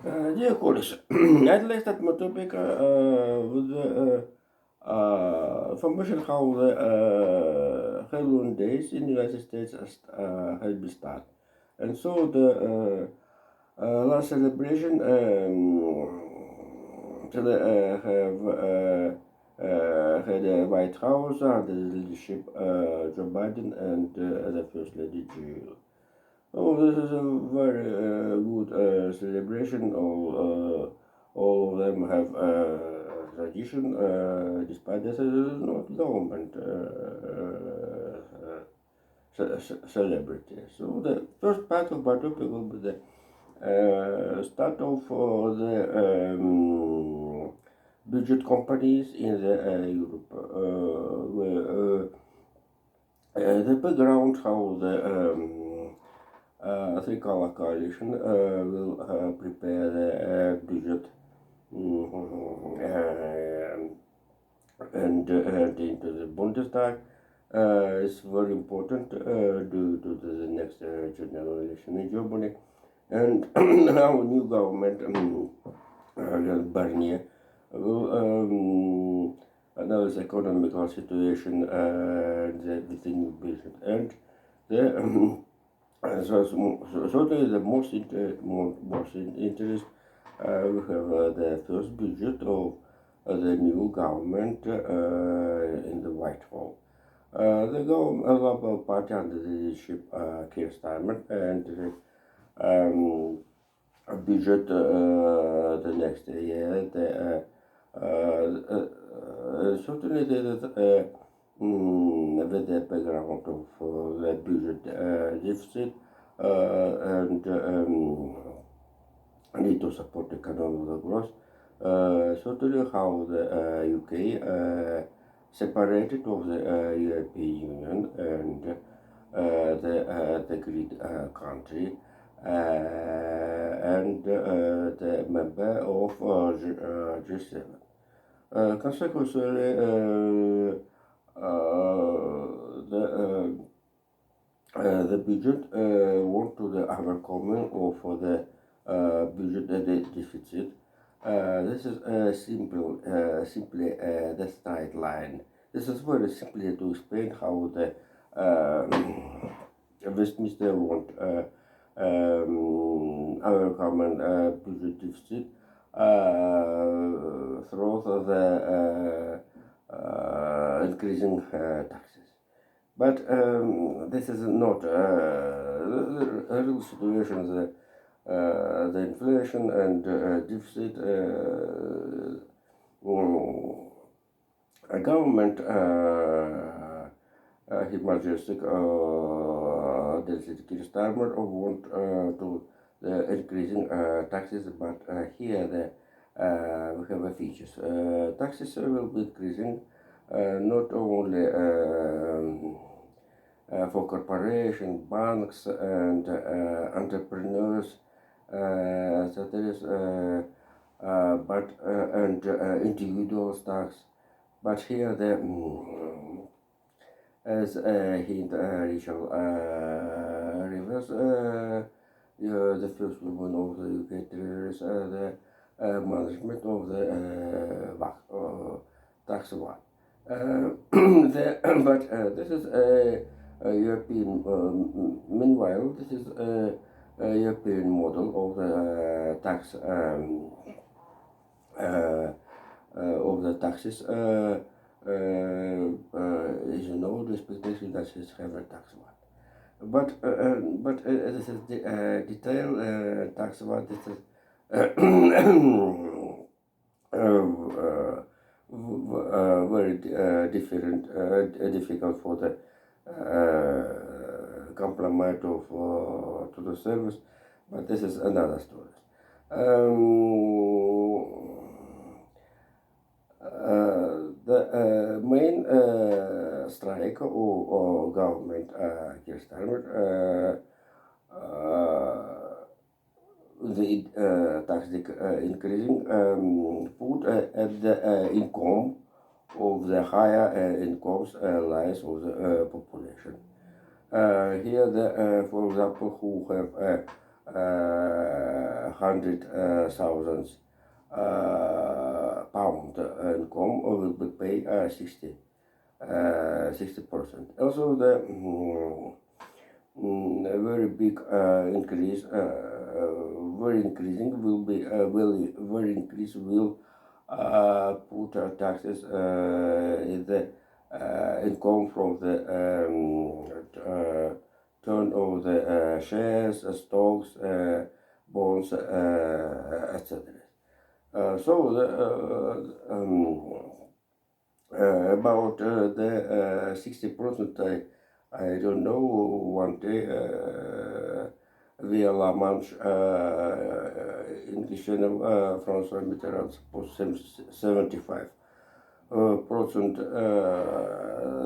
Dear colleagues, I'd like that my topic with information how the Halloween days in the United States has been started. And so the last celebration have had a White House under the leadership Joe Biden and the First Lady Jill. Oh, this is a very good celebration. All of them have tradition, despite this is not government celebrity. So the first part of my topic will be the start of the budget companies in the Europe, where the background how the three-color coalition will prepare the budget and into the Bundestag. Is very important due to the next general election in Germany. And our new government, Barnier, will analyze economical situation with the new budget. And the certainly the most interest we have the first budget of the new government in the White Hall. The Labour Party under the leadership Keir Starmer and the budget the next year. Certainly with the background of the budget deficit and need to support economic growth. Certainly how the UK separated of the European Union and the Greek country and the member of G7. Consequently, the budget want to the overcoming of the budget deficit. This is simply the straight line. This is very simply to explain how the Westminster want overcoming budget deficit through the increasing taxes. But this is not the real situation. The inflation and deficit government His Majestic Keir Starmer want to increasing taxes, but here we have a features. Taxes will be increasing not only for corporations, banks, and entrepreneurs. So there is, but and individual tax. But here the as hint Rachel Rivers, the first woman of the UK terrorists, the management of the tax one. But this is a European. Meanwhile, this is a European model of the tax of the taxes. Is an old expectation that is have a tax one. But this is the detail tax one. This is very difficult for the complement of to the service, but this is another story. The main strike or government Keir Starmer the tax increasing put at the income of the higher incomes lines of the population. Here, for example, who have 100,000 pound income will be paid 60%. Also, the very big increase, very increasing will be very increase will put taxes in the income from the turn of the shares, stocks, bonds, etc. So about the 60%, I don't know. One day via La Manche, English channel, François Mitterrand supposed 75%.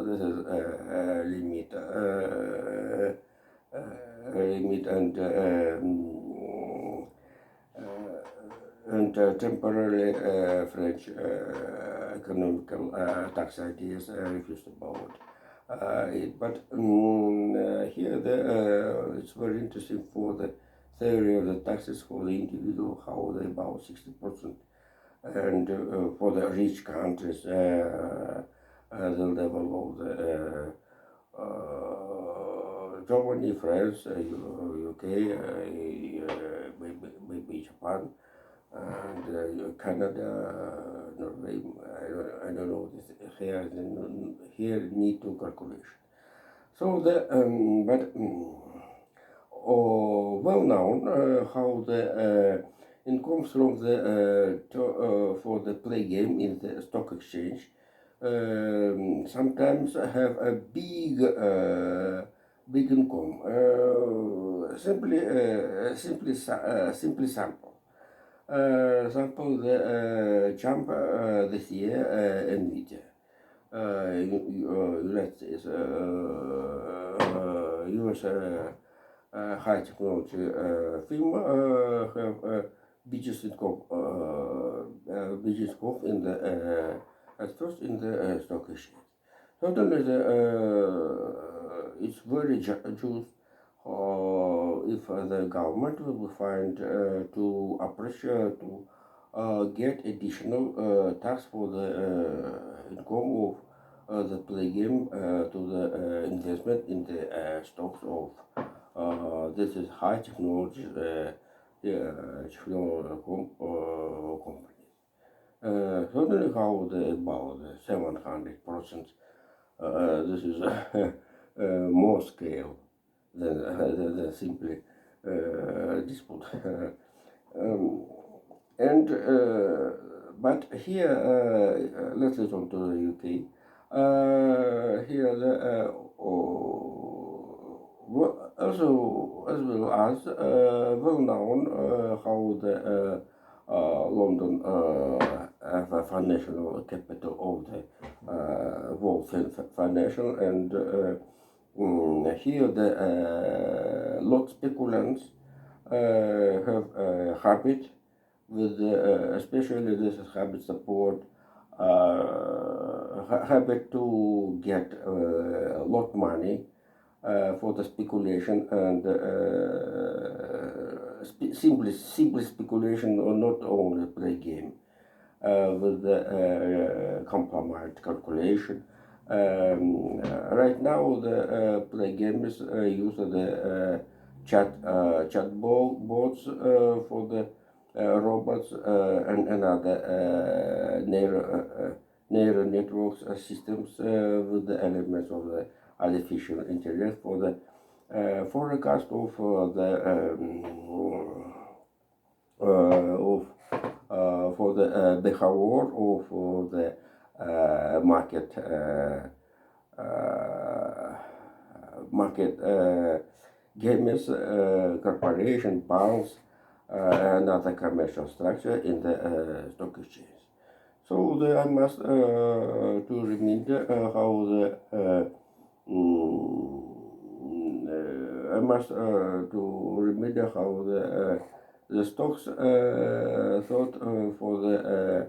This is limit, limit and temporarily French economical tax ideas refused about it. But here it's very interesting for the theory of the taxes for the individual, how they about 60%, and for the rich countries, the level of the Germany, France, UK, maybe Japan, and Canada, Norway. I don't know this here need to calculation. So the but well known how the income from the for the play game in the stock exchange sometimes have a big income. Simply sample. Sample the jump this year NVIDIA. United States, US high technology firm have biggest income in the at first in the stock exchange. Certainly, it's very just if the government will find to appreciate to get additional tax for the income of the play game to the investment in the stocks of this is high technology companies. Certainly, how the about 700%. This is more scale than simply dispute. And but here, let's return to the UK. Here the also as well as well known how the London financial capital of the world financial, and here the lot speculants have a habit with especially this habit support habit to get a lot money for the speculation, and simply speculation, or not only play game with the compromised calculation. Right now the play gamers use the chat bots for the robots and another neural networks systems with the elements of the artificial intelligence for the forecast of for the behavior of the market gamers, corporation, banks, and other commercial structure in the stock exchange. So I must to remind how the I must to remember how the stocks thought for the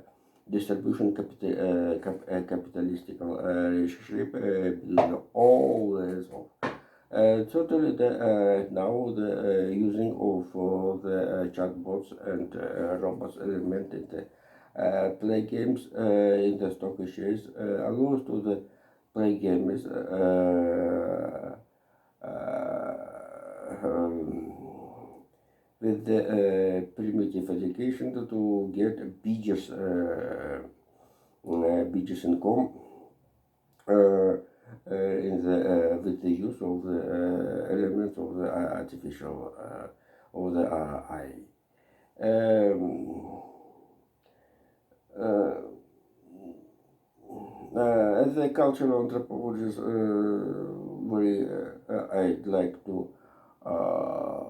distribution capitalistic relationship between all layers of Totally, now the using of the chatbots and robots element in the play games in the stock exchange allows to the play games with the primitive education to get beaches income in the with the use of the elements of the artificial of the AI. Um, uh, as a cultural anthropologist, very I'd like to uh,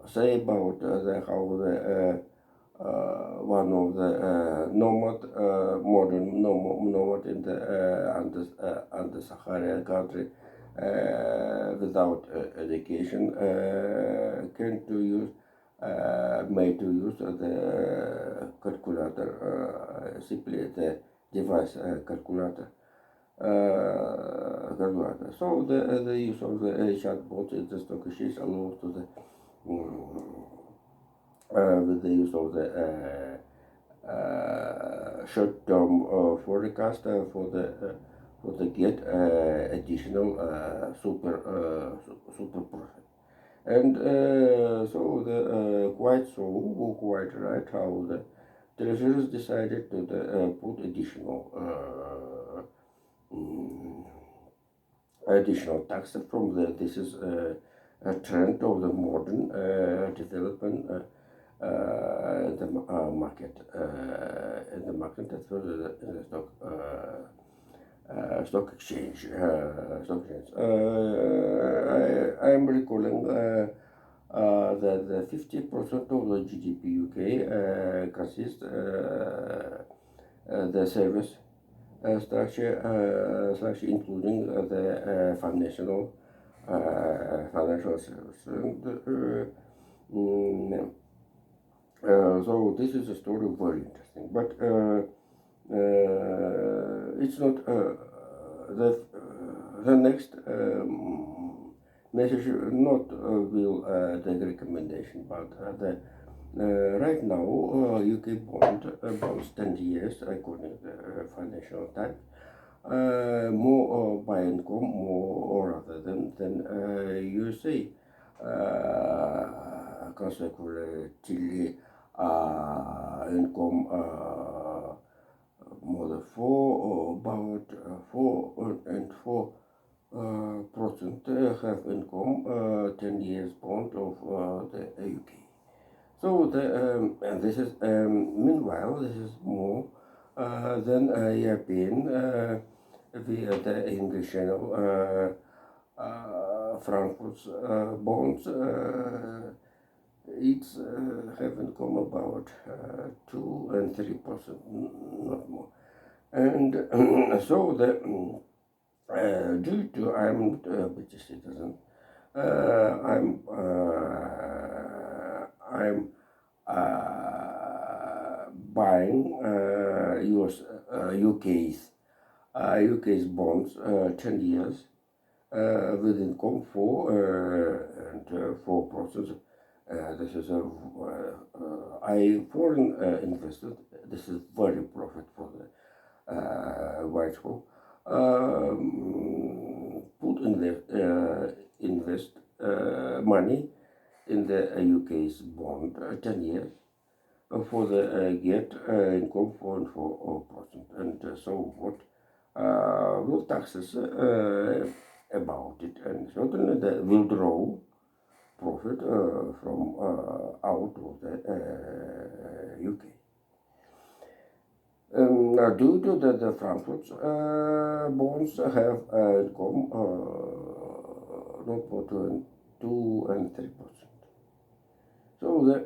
say about how the one of the modern nomad in the under Sahara country without education can to use made to use the calculator simply the device calculator. So the use of the chatbot in the stock exchange allows to the with the use of the short-term forecast for the get additional super profit. And so the quite right how the treasurers decided to put additional tax from the this is a trend of the modern development the market in the market as well as in the stock exchange. I am recalling that the 50% of the GDP UK consists the service structure including the financial service. And, so this is a story very interesting, but it's not the next message not will take recommendation, but the right now UK bonds 10 years according to the Financial Times more by income more rather than USA consequently income more than about 4% have income 10 years bond of the UK. So and this is meanwhile this is more than European via the English channel Frankfurt's bonds. It's have income about 2 and 3%, not more. And so the due to I'm a British citizen, I'm buying UK's bonds 10 years with income 4%. This is a foreign investor. This is very profit for the Whitehall. Invest money in the UK's bond 10 years for the get income 4%. And so what will taxes about it, and certainly the withdraw profit from out of the UK. Now, due to the Frankfurt bonds have income not more than 2 and 3%. So the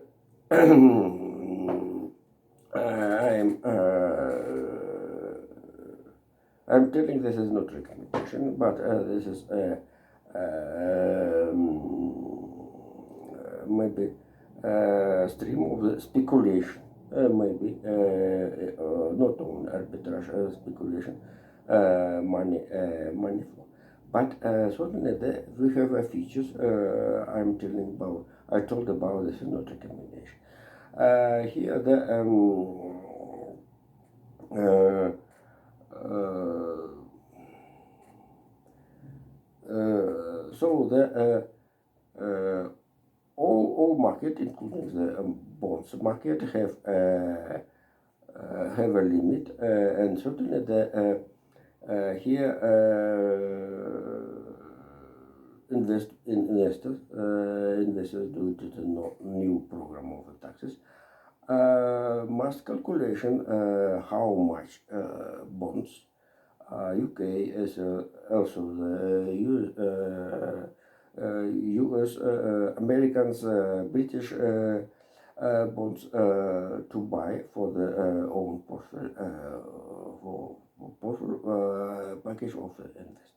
I'm telling this is not recommendation, but this is maybe stream of the speculation, maybe not on arbitrage speculation, money flow. But certainly we have features I told about this not recommendation. Here the uh, uh, so the all market, including the bonds market, have a limit, and certainly the here investors due to the new program of the taxes must calculation how much bonds UK as also the US, Americans, British bonds to buy for the own portfolio for portfolio package of the investors.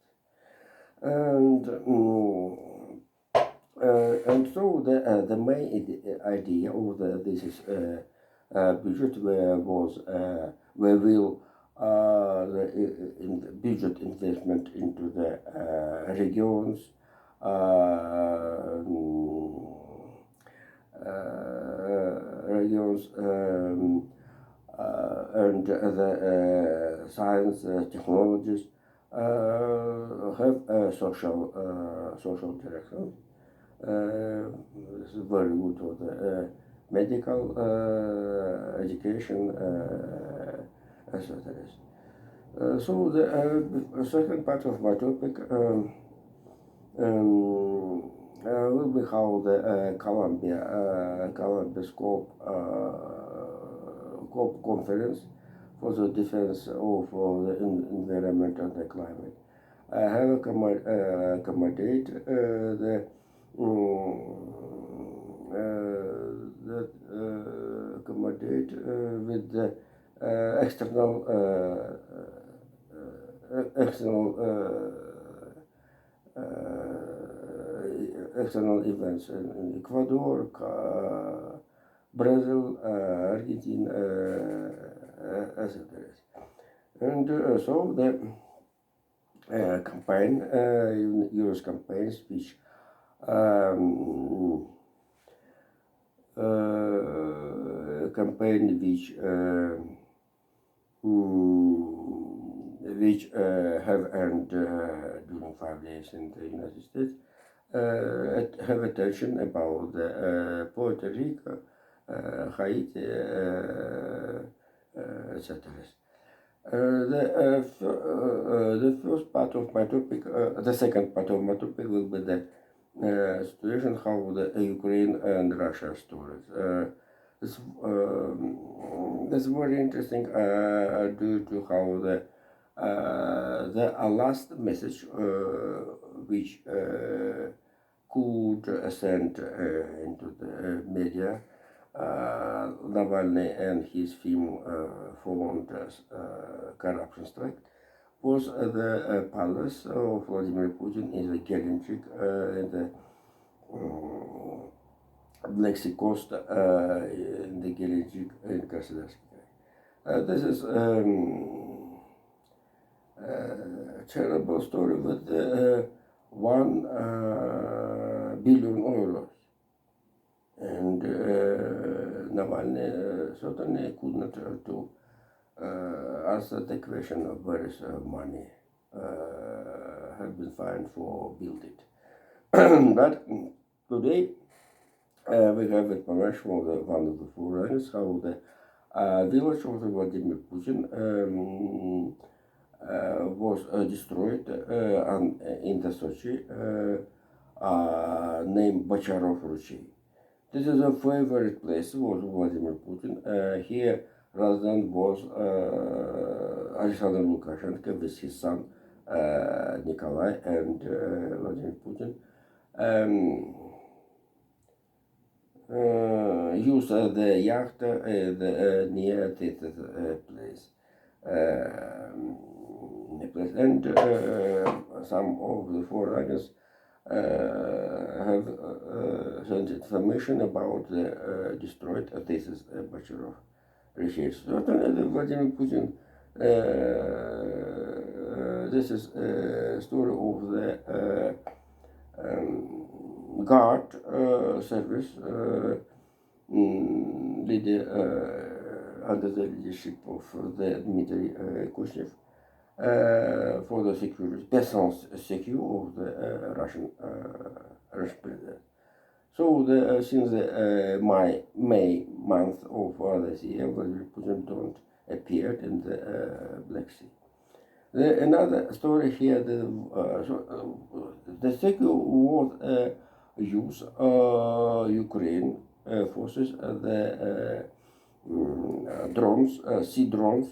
And so the main idea of this is budget was where will the budget investment into the regions regions and the science technologies have a social direction. This is very good for the medical education, etc. So the second part of my topic will be how the Columbia Scope COP conference for the defense of the environment and the climate. I have accommodate the accommodate with the external external events in Ecuador, Brazil, Argentina, etc. And so the campaign, US campaign speech, campaign which have earned during 5 days in the United States, have attention about Puerto Rico, Haiti, etc. The first part of my topic, the second part of my topic will be the situation how the Ukraine and Russia stories. That's very interesting due to how the last message which could send into the media Navalny and his team formed corruption strike was the palace of Vladimir Putin in the Gelendzhik in the Black Sea coast in the Gelendzhik in Krasnodarsky. This is terrible story with 1 billion euros. And Navalny certainly could not to answer the question of where is money have been found for build it. But today we have information from one of the foreigners how the village of Vladimir Putin was destroyed in the Sochi named Bacharov Ruchey. This is a favorite place was Vladimir Putin. Here Razdan was Alexander Lukashenko with his son Nikolai and Vladimir Putin. Used the yacht near this place. And some of the foreigners have sent information about the destroyed thesis Bacharov research. Certainly, Vladimir Putin this is a story of the guard service leader under the leadership of the Dmitry Kushnev for the security, personal security of the Russian president. So since the May month of this year, Vladimir Putin don't appeared in the Black Sea. Another story here, the secure was use Ukraine forces the drones, sea drones,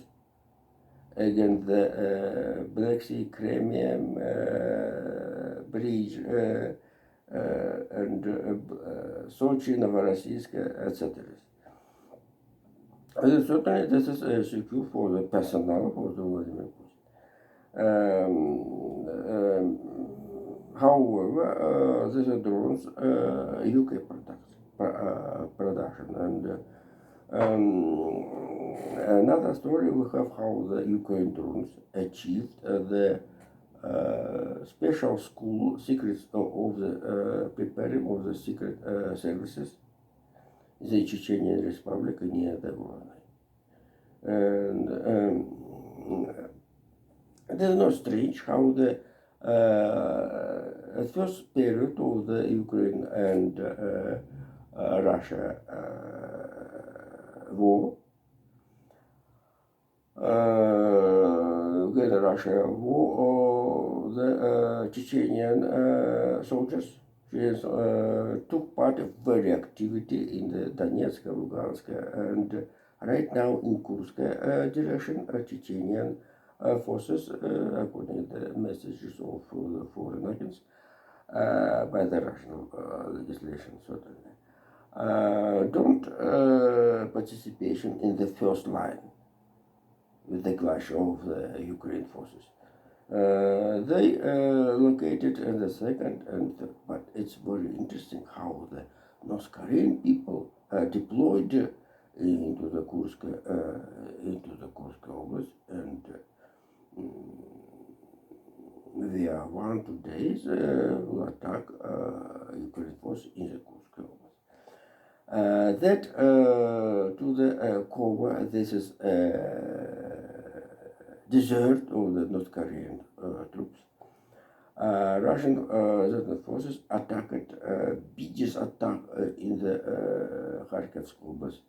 against the Black Sea, Crimean bridge, and Sochi, Novorossiysk, etc. Certainly, this is secure for the personnel of the Vladimir Putin. However, these are drones UK production, and another story we have how the Ukraine drones achieved the special school secrets of the preparing of the secret services in the Chechenian Republic near the Voronezh. And it is not strange how the first period of the Ukraine and Russia war, Russia war, the Chechenian soldiers took part of very activity in the Donetsk, Lugansk, and right now in Kursk direction, Chechenian forces, according to the messages of the foreign agents, by the Russian legislation, certainly, don't participation in the first line with the clash of the Ukraine forces. They located in the second and third, but it's very interesting how the North Korean people deployed into the Kursk Oblast, and they are 1-2 days will attack Ukraine force in the Kursk Oblast. That to the cover, this is desert of the North Korean troops. Russian forces attacked biggest attack in the Kharkiv Oblast,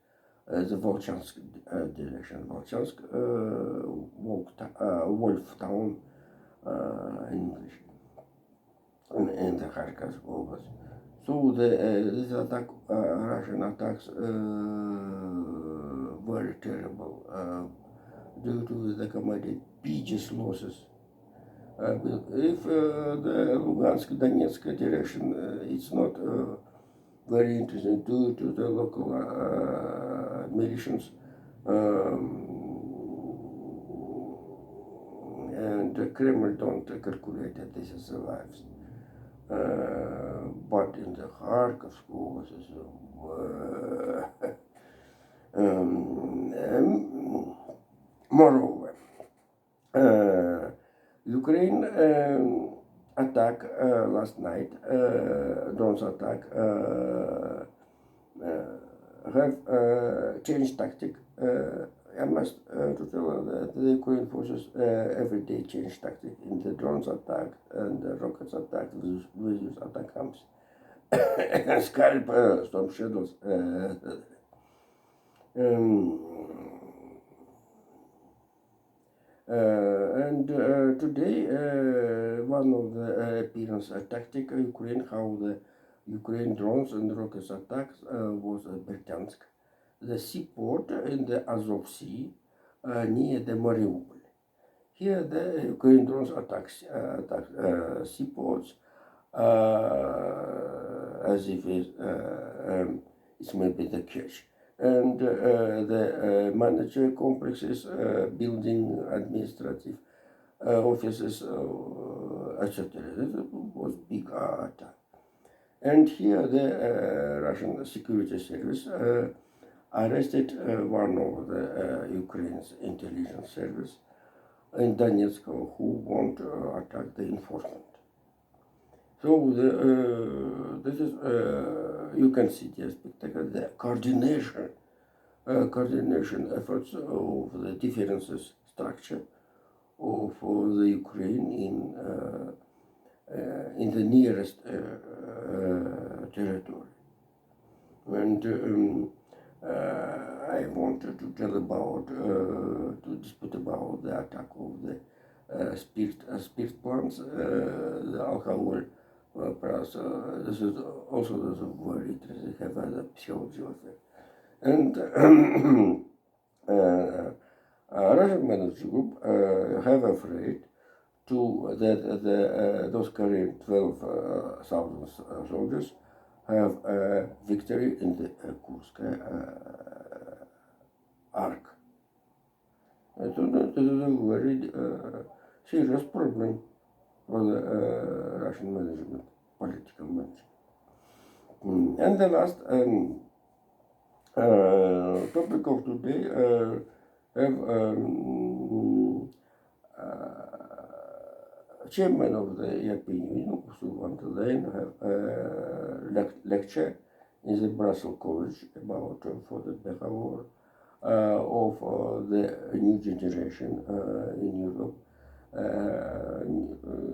the Volchansk direction, Volchansk, Wolf Town in English, in the Kharkiv Oblast. So this attack, Russian attacks, very terrible due to the committed biggest losses. If the Lugansk, Donetsk direction, it's not very interesting due to the local militias, and the Kremlin don't calculate that this is the lives. But in the Kharkov schools, moreover, Ukraine attack last night, drones attack, have changed tactic. I must to tell that the Ukraine forces every day change tactic in the drones attack and the rockets attack, we use attack camps, scalp storm shadows. And today, one of the appearance tactic Ukraine, how the Ukraine drones and rockets attacks was Bertyansk, the seaport in the Azov Sea near the Mariupol. Here the Ukraine drones attack seaports as if it's maybe the Kerch. And the manager complexes, building, administrative offices, etc. It was big attack. And here the Russian security service arrested one of the Ukraine's intelligence service in Donetsk who want to attack the enforcement. So this is you can see the spectacle, the coordination efforts of the defenses structure of the Ukraine in the nearest territory. And I wanted to tell about, to dispute about the attack of the spirit plants, the alcohol plants. This is also very interesting, have a psychological effect. And Russian military group have afraid to that those carrying 12,000 soldiers have a victory in the Kursk arc. So this is a very serious problem for the Russian management, political management. And the last topic of today have chairman of the European Union, Ursula von der Leyen, have a lecture in the Brussels College about for the behavior of the new generation in Europe.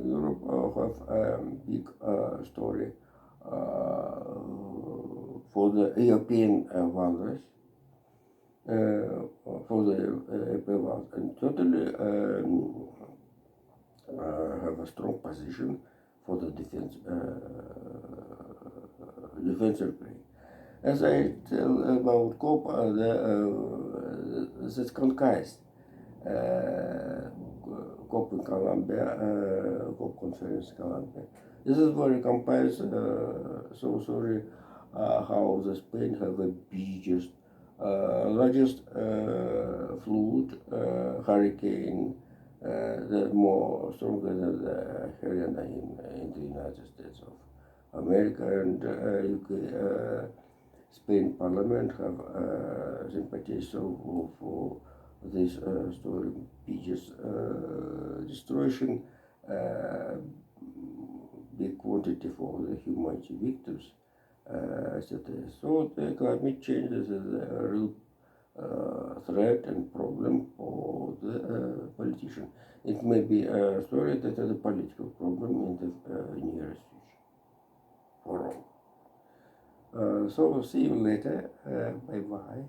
Europe have a big story for the European values, for the European values, and totally have a strong position for the defense Ukraine. As I tell about COP, this conquest COP in Colombia, COP conference in Colombia. This is very compares. So sorry how the Spain have the biggest, largest flood, hurricane. The more stronger than the hurricane in the United States of America, and UK, Spain Parliament have sympathy for this story, biggest destruction, big quantity for the humanity victims, etc. So the climate change is a real threat and problem for the politician. It may be a story that is a political problem in the nearest future for all. So see you later. Bye bye.